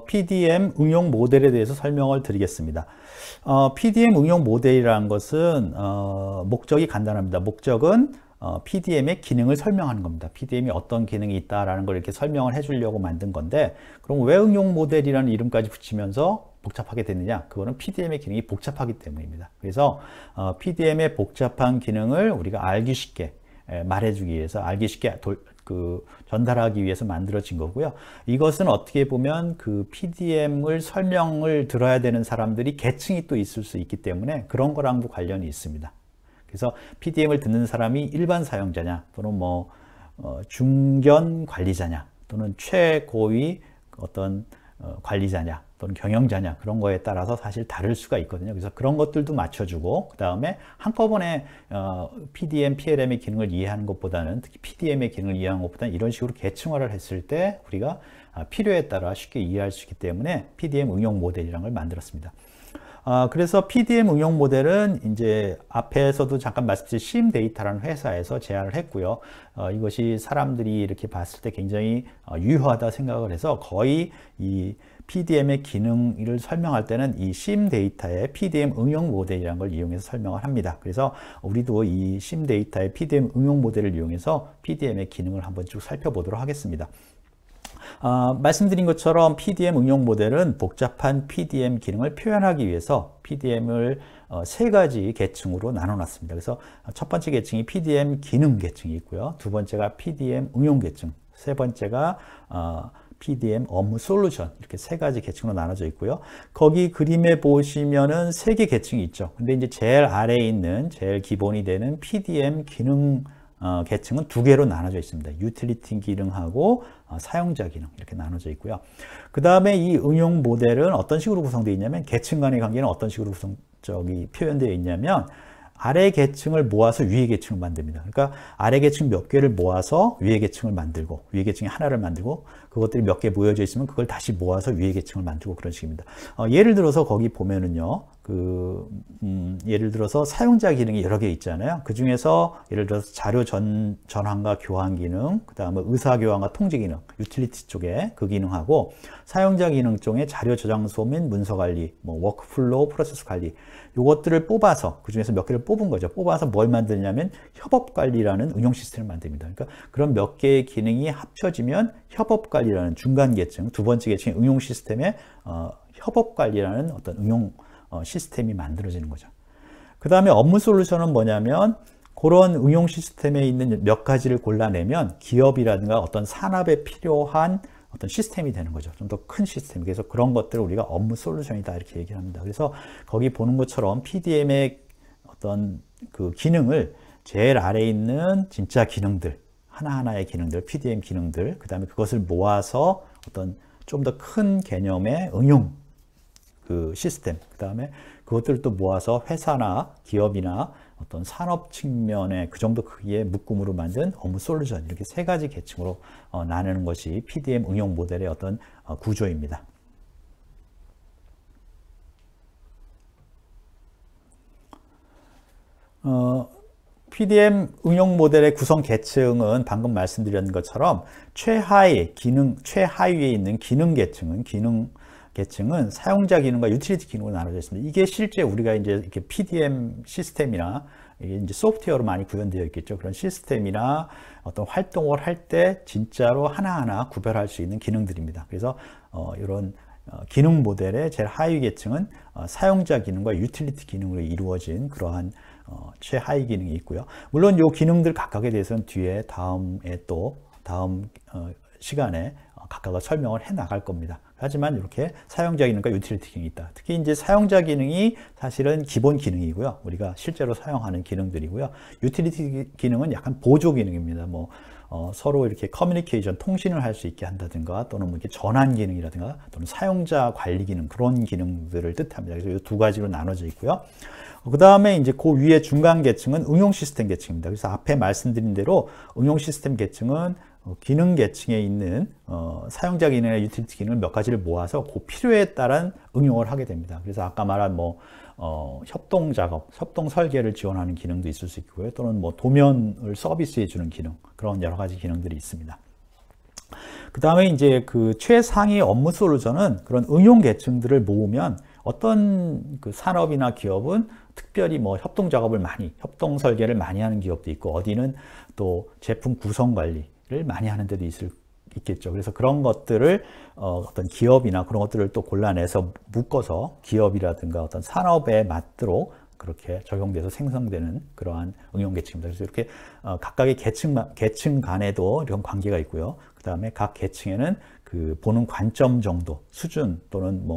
PDM 응용 모델에 대해서 설명을 드리겠습니다. PDM 응용 모델이라는 것은 목적이 간단합니다. 목적은 PDM의 기능을 설명하는 겁니다. PDM이 어떤 기능이 있다라는 걸 이렇게 설명을 해주려고 만든 건데, 그럼 왜 응용 모델이라는 이름까지 붙이면서 복잡하게 됐느냐? 그거는 PDM의 기능이 복잡하기 때문입니다. 그래서 PDM의 복잡한 기능을 우리가 알기 쉽게 말해주기 위해서, 알기 쉽게 전달하기 위해서 만들어진 거고요. 이것은 어떻게 보면 그 PDM을 설명을 들어야 되는 사람들이 계층이 또 있을 수 있기 때문에 그런 거랑도 관련이 있습니다. 그래서 PDM을 듣는 사람이 일반 사용자냐, 또는 중견 관리자냐, 또는 최고위 어떤 관리자냐, 또는 경영자냐, 그런 거에 따라서 사실 다를 수가 있거든요. 그래서 그런 것들도 맞춰주고, 그 다음에 한꺼번에 PDM, PLM의 기능을 이해하는 것보다는, 특히 PDM의 기능을 이해하는 것보다는 이런 식으로 계층화를 했을 때 우리가 필요에 따라 쉽게 이해할 수 있기 때문에 PDM 응용 모델이라는 걸 만들었습니다. 그래서 PDM 응용 모델은 이제 앞에서도 잠깐 말씀드린 심데이터라는 회사에서 제안을 했고요. 이것이 사람들이 이렇게 봤을 때 굉장히 유효하다 생각을 해서 거의 이 PDM의 기능을 설명할 때는 이 심데이터의 PDM 응용 모델이라는 걸 이용해서 설명을 합니다. 그래서 우리도 이 심데이터의 PDM 응용 모델을 이용해서 PDM의 기능을 한번 쭉 살펴보도록 하겠습니다. 말씀드린 것처럼 PDM 응용 모델은 복잡한 PDM 기능을 표현하기 위해서 PDM을 세 가지 계층으로 나눠놨습니다. 그래서 첫 번째 계층이 PDM 기능 계층이 있고요. 두 번째가 PDM 응용 계층, 세 번째가 PDM 업무 솔루션, 이렇게 세 가지 계층으로 나눠져 있고요. 거기 그림에 보시면은 세 개 계층이 있죠. 근데 이제 제일 아래에 있는 제일 기본이 되는 PDM 기능 계층은 두 개로 나눠져 있습니다. 유틸리티 기능하고 사용자 기능, 이렇게 나눠져 있고요. 그 다음에 이 응용 모델은 어떤 식으로 구성되어 있냐면, 계층 간의 관계는 어떤 식으로 표현되어 있냐면, 아래 계층을 모아서 위에 계층을 만듭니다. 그러니까 아래 계층 몇 개를 모아서 위에 계층을 만들고, 위에 계층이 하나를 만들고, 그것들이 몇 개 모여져 있으면 그걸 다시 모아서 위에 계층을 만들고, 그런 식입니다. 예를 들어서 거기 보면은요, 예를 들어서 사용자 기능이 여러 개 있잖아요. 그 중에서 예를 들어서 자료 전환과 교환 기능, 그 다음에 의사 교환과 통제 기능, 유틸리티 쪽에 그 기능하고, 사용자 기능 쪽에 자료 저장소 및 문서 관리, 워크플로우 프로세스 관리, 요것들을 뽑아서, 그 중에서 몇 개를 뽑은 거죠. 뽑아서 뭘 만드냐면 협업 관리라는 응용 시스템을 만듭니다. 그러니까 그런 몇 개의 기능이 합쳐지면 협업 관리라는 중간 계층, 두 번째 계층의 응용 시스템에 협업 관리라는 어떤 응용 시스템이 만들어지는 거죠. 그 다음에 업무 솔루션은 뭐냐면, 그런 응용 시스템에 있는 몇 가지를 골라내면 기업이라든가 어떤 산업에 필요한 어떤 시스템이 되는 거죠. 좀 더 큰 시스템. 그래서 그런 것들을 우리가 업무 솔루션이다, 이렇게 얘기를 합니다. 그래서 거기 보는 것처럼 PDM의 어떤 그 기능을 제일 아래에 있는 진짜 기능들, 하나하나의 기능들, PDM 기능들, 그 다음에 그것을 모아서 어떤 좀 더 큰 개념의 응용 그 시스템, 그 다음에 그것들을 또 모아서 회사나 기업이나 어떤 산업 측면의 그 정도 크기의 묶음으로 만든 업무 솔루션, 이렇게 세 가지 계층으로 나누는 것이 PDM 응용 모델의 어떤 구조입니다. PDM 응용 모델의 구성 계층은 방금 말씀드린 것처럼 최하위에 있는 기능 계층은 사용자 기능과 유틸리티 기능으로 나눠져 있습니다. 이게 실제 우리가 이제 이렇게 PDM 시스템이나, 이게 이제 소프트웨어로 많이 구현되어 있겠죠. 그런 시스템이나 어떤 활동을 할 때 진짜로 하나하나 구별할 수 있는 기능들입니다. 그래서 이런 기능 모델의 제일 하위 계층은 사용자 기능과 유틸리티 기능으로 이루어진 그러한 최하위 기능이 있고요. 물론 이 기능들 각각에 대해서는 뒤에 다음 시간에 각각을 설명을 해 나갈 겁니다. 하지만 이렇게 사용자 기능과 유틸리티 기능이 있다. 특히 이제 사용자 기능이 사실은 기본 기능이고요. 우리가 실제로 사용하는 기능들이고요. 유틸리티 기능은 약간 보조 기능입니다. 서로 이렇게 커뮤니케이션, 통신을 할 수 있게 한다든가, 또는 이렇게 전환 기능이라든가, 또는 사용자 관리 기능, 그런 기능들을 뜻합니다. 그래서 이 두 가지로 나눠져 있고요. 그 다음에 이제 그 위에 중간 계층은 응용 시스템 계층입니다. 그래서 앞에 말씀드린 대로 응용 시스템 계층은 기능 계층에 있는 사용자 기능이나 유틸리티 기능을 몇 가지를 모아서 그 필요에 따른 응용을 하게 됩니다. 그래서 아까 말한 협동 작업, 협동 설계를 지원하는 기능도 있을 수 있고요. 또는 도면을 서비스해 주는 기능, 그런 여러 가지 기능들이 있습니다. 그 다음에 이제 그 최상위 업무 솔루션은 그런 응용 계층들을 모으면 어떤 그 산업이나 기업은 특별히 뭐 협동 작업을 협동 설계를 많이 하는 기업도 있고, 어디는 또 제품 구성 관리를 많이 하는 데도 있겠죠. 그래서 그런 것들을 어떤 기업이나 그런 것들을 또 골라내서 묶어서 기업이라든가 어떤 산업에 맞도록 그렇게 적용돼서 생성되는 그러한 응용 계층입니다. 그래서 이렇게 각각의 계층 간에도 이런 관계가 있고요. 그 다음에 각 계층에는 그 보는 관점 정도, 수준 또는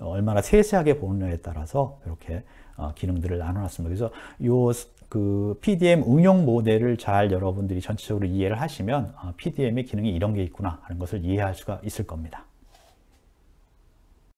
얼마나 세세하게 보느냐에 따라서 이렇게 기능들을 나눠놨습니다. 그래서 그 PDM 응용 모델을 잘 여러분들이 전체적으로 이해를 하시면 PDM의 기능이 이런 게 있구나 하는 것을 이해할 수가 있을 겁니다.